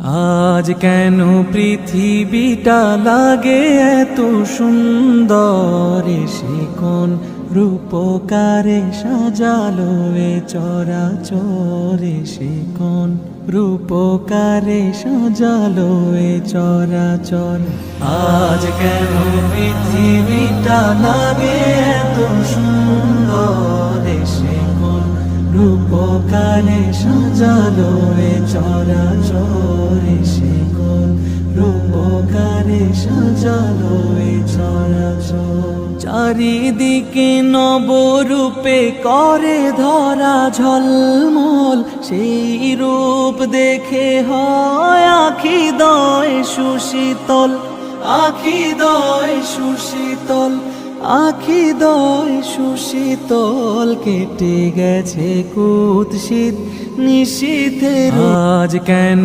আজ কেন পৃথিবীটা লাগে এত সুন্দর, সে কোন রূপকারে সাজালো এ চরাচরে, সে কোন রূপকারে সাজালো এ চরাচর। আজ কেন পৃথিবীটা লাগে এত সুন্দর, সে কোন রূপকারে সাজালো এ চরাচরে, সে কোন রূপকারে সাজালো এ চরাচর। চারিদিকে নবরূপে করে ধরা ঝলমল, সেই রূপ দেখে হয় আখি দয় সুশীতল, আখি দয় সুশীতল, আখি দয় সুশীতল। কেটে গেছে কুৎসিত নিশীথের আজ কেন